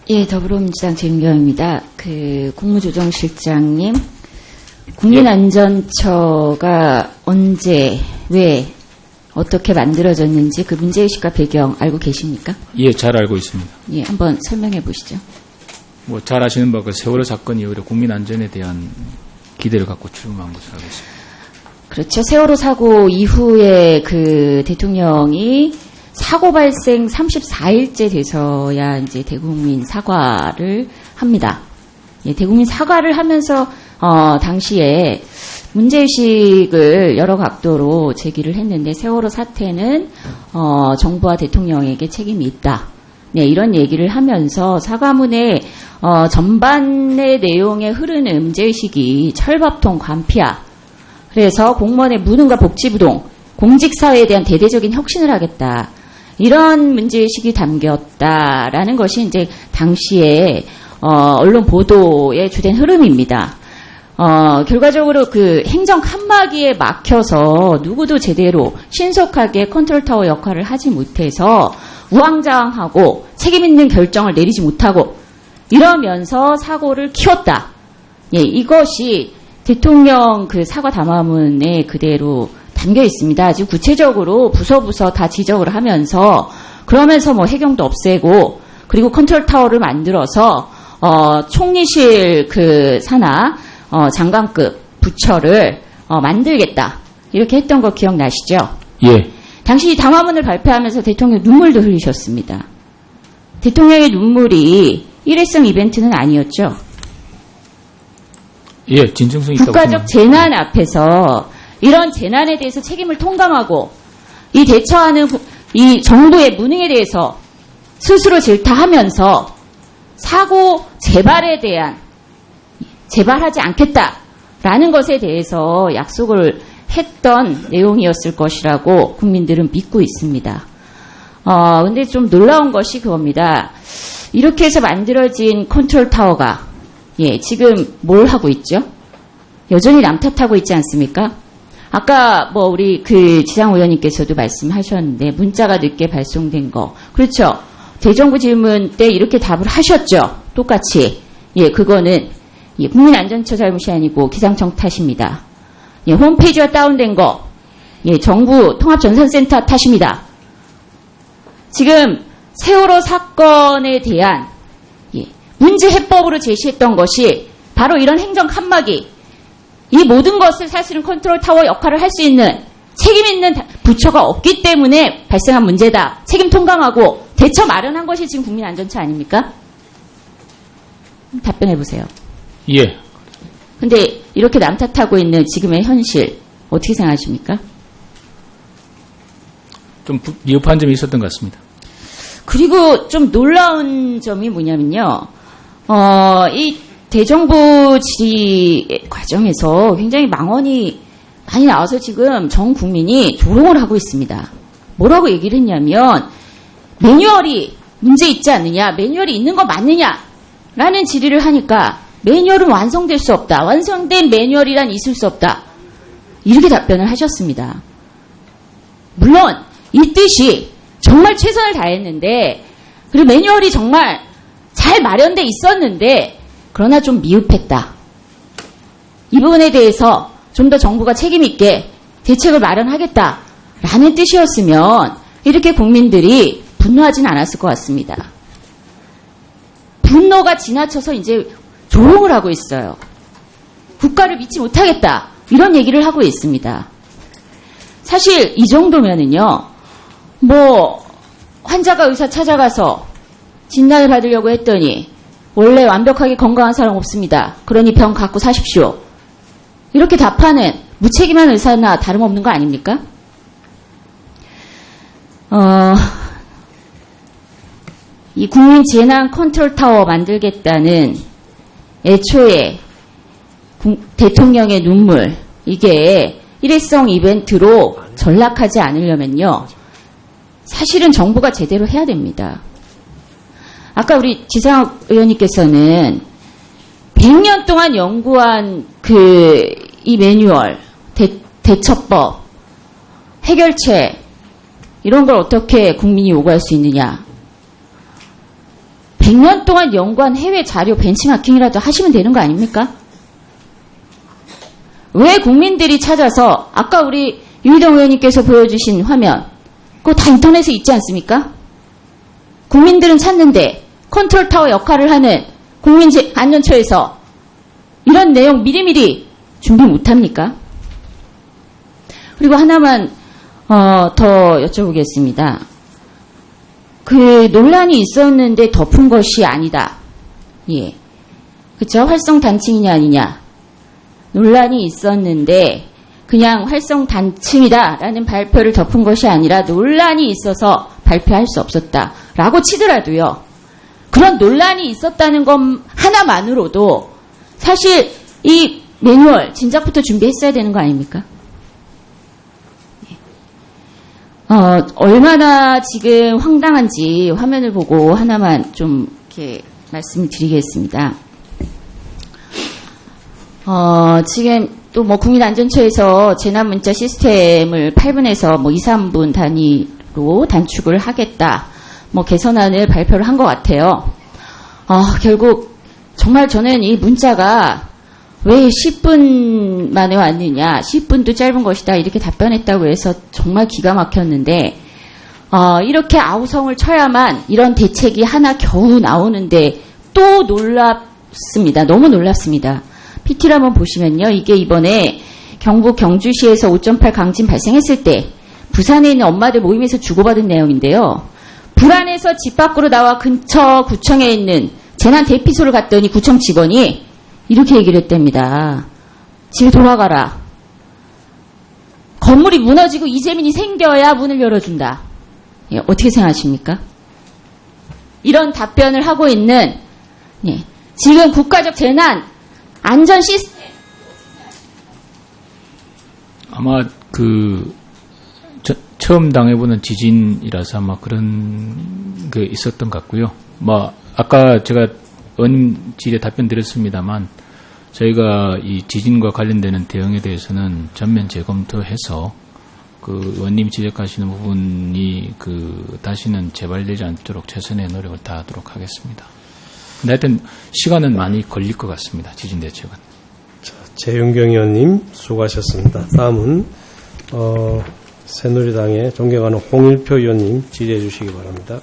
예, 더불어민주당 최윤경입니다. 국무조정실장님, 국민안전처가 언제, 왜, 어떻게 만들어졌는지 그 문제의식과 배경 알고 계십니까? 예, 잘 알고 있습니다. 예, 한번 설명해 보시죠. 잘 아시는 바가 세월호 사건 이후에 국민안전에 대한 기대를 갖고 출범한 것으로 알고 있습니다. 그렇죠. 세월호 사고 이후에 대통령이 사고 발생 34일째 돼서야 이제 대국민 사과를 합니다. 예, 대국민 사과를 하면서 당시에 문제의식을 여러 각도로 제기를 했는데 세월호 사태는 정부와 대통령에게 책임이 있다. 네, 이런 얘기를 하면서 사과문의 전반의 내용에 흐르는 문제의식이 철밥통 관피야. 그래서 공무원의 무능과 복지부동, 공직사회에 대한 대대적인 혁신을 하겠다. 이런 문제의식이 담겼다라는 것이 이제 당시에 언론 보도의 주된 흐름입니다. 결과적으로 행정 칸막이에 막혀서 누구도 제대로 신속하게 컨트롤타워 역할을 하지 못해서 우왕좌왕하고 책임있는 결정을 내리지 못하고 이러면서 사고를 키웠다. 예, 이것이 대통령 사과 담화문에 그대로 담겨 있습니다. 아주 구체적으로 부서 다 지적을 하면서 그러면서 해경도 없애고 그리고 컨트롤타워를 만들어서 총리실 산하 장관급 부처를 만들겠다. 이렇게 했던 거 기억나시죠? 예. 당시 담화문을 발표하면서 대통령 눈물도 흘리셨습니다. 대통령의 눈물이 일회성 이벤트는 아니었죠? 예, 진정성이 있다고 국가적 재난 앞에서 이런 재난에 대해서 책임을 통감하고 이 대처하는 이 정부의 무능에 대해서 스스로 질타하면서 사고 재발하지 않겠다라는 것에 대해서 약속을 했던 내용이었을 것이라고 국민들은 믿고 있습니다. 근데 좀 놀라운 것이 그겁니다. 이렇게 해서 만들어진 컨트롤타워가 지금 뭘 하고 있죠? 여전히 남 탓하고 있지 않습니까? 아까 우리 지상호 의원님께서도 말씀하셨는데 문자가 늦게 발송된 거. 그렇죠. 대정부 질문 때 이렇게 답을 하셨죠. 똑같이. 예, 그거는 국민안전처 잘못이 아니고 기상청 탓입니다. 예, 홈페이지가 다운된 거. 예, 정부 통합전산센터 탓입니다. 지금 세월호 사건에 대한 문제 해법으로 제시했던 것이 바로 이런 행정 칸막이, 이 모든 것을 사실은 컨트롤 타워 역할을 할 수 있는 책임 있는 부처가 없기 때문에 발생한 문제다. 책임 통감하고 대처 마련한 것이 지금 국민안전처 아닙니까? 답변해 보세요. 예. 근데 이렇게 남 탓하고 있는 지금의 현실 어떻게 생각하십니까? 좀 미흡한 점이 있었던 것 같습니다. 그리고 좀 놀라운 점이 뭐냐면요. 이 대정부 질의 과정에서 굉장히 망언이 많이 나와서 지금 전 국민이 조롱을 하고 있습니다. 뭐라고 얘기를 했냐면 매뉴얼이 문제 있지 않느냐, 매뉴얼이 있는 거 맞느냐 라는 질의를 하니까 매뉴얼은 완성될 수 없다. 완성된 매뉴얼이란 있을 수 없다. 이렇게 답변을 하셨습니다. 물론 이 뜻이 정말 최선을 다했는데 그리고 매뉴얼이 정말 잘 마련돼 있었는데 그러나 좀 미흡했다. 이 부분에 대해서 좀 더 정부가 책임 있게 대책을 마련하겠다라는 뜻이었으면 이렇게 국민들이 분노하지는 않았을 것 같습니다. 분노가 지나쳐서 이제 조롱을 하고 있어요. 국가를 믿지 못하겠다. 이런 얘기를 하고 있습니다. 사실 이 정도면은요. 환자가 의사 찾아가서 진단을 받으려고 했더니 원래 완벽하게 건강한 사람 없습니다. 그러니 병 갖고 사십시오. 이렇게 답하는 무책임한 의사나 다름없는 거 아닙니까? 이 국민 재난 컨트롤 타워 만들겠다는 애초에 대통령의 눈물, 이게 일회성 이벤트로 전락하지 않으려면요. 사실은 정부가 제대로 해야 됩니다. 아까 우리 지상욱 의원님께서는 100년 동안 연구한 이 매뉴얼, 대처법, 해결책 이런 걸 어떻게 국민이 요구할 수 있느냐. 100년 동안 연구한 해외 자료 벤치마킹이라도 하시면 되는 거 아닙니까? 왜 국민들이 찾아서 아까 우리 유희동 의원님께서 보여주신 화면 그거 다 인터넷에 있지 않습니까? 국민들은 찾는데 컨트롤타워 역할을 하는 국민안전처에서 이런 내용 미리미리 준비 못합니까? 그리고 하나만 더 여쭤보겠습니다. 그 논란이 있었는데 덮은 것이 아니다. 예, 그렇죠? 활성 단층이냐 아니냐. 논란이 있었는데 그냥 활성 단층이다라는 발표를 덮은 것이 아니라 논란이 있어서 발표할 수 없었다라고 치더라도요. 그런 논란이 있었다는 것 하나만으로도 사실 이 매뉴얼 진작부터 준비했어야 되는 거 아닙니까? 얼마나 지금 황당한지 화면을 보고 하나만 좀 이렇게 말씀을 드리겠습니다. 지금 또 뭐 국민안전처에서 재난문자 시스템을 8분에서 뭐 2, 3분 단위로 단축을 하겠다. 뭐 개선안을 발표를 한 것 같아요. 결국 정말 저는 이 문자가 왜 10분 만에 왔느냐, 10분도 짧은 것이다 이렇게 답변했다고 해서 정말 기가 막혔는데 이렇게 아우성을 쳐야만 이런 대책이 하나 겨우 나오는데 또 놀랍습니다. 너무 놀랍습니다. PT를 한번 보시면요. 이게 이번에 경북 경주시에서 5.8 강진 발생했을 때 부산에 있는 엄마들 모임에서 주고받은 내용인데요. 불안해서 집 밖으로 나와 근처 구청에 있는 재난 대피소를 갔더니 구청 직원이 이렇게 얘기를 했답니다. 집에 돌아가라. 건물이 무너지고 이재민이 생겨야 문을 열어준다. 예, 어떻게 생각하십니까? 이런 답변을 하고 있는 지금 국가적 재난 안전 시스템. 아마 처음 당해보는 지진이라서 아마 그런 게 있었던 것 같고요. 뭐 아까 제가 의원님 질의에 답변 드렸습니다만 저희가 이 지진과 관련되는 대응에 대해서는 전면 재검토해서 그 의원님 지적하시는 부분이 다시는 재발되지 않도록 최선의 노력을 다하도록 하겠습니다. 근데 하여튼 시간은 많이 걸릴 것 같습니다. 지진 대책은. 자, 재윤경 의원님 수고하셨습니다. 다음은 새누리당의 존경하는 홍일표 의원님 질의해 주시기 바랍니다.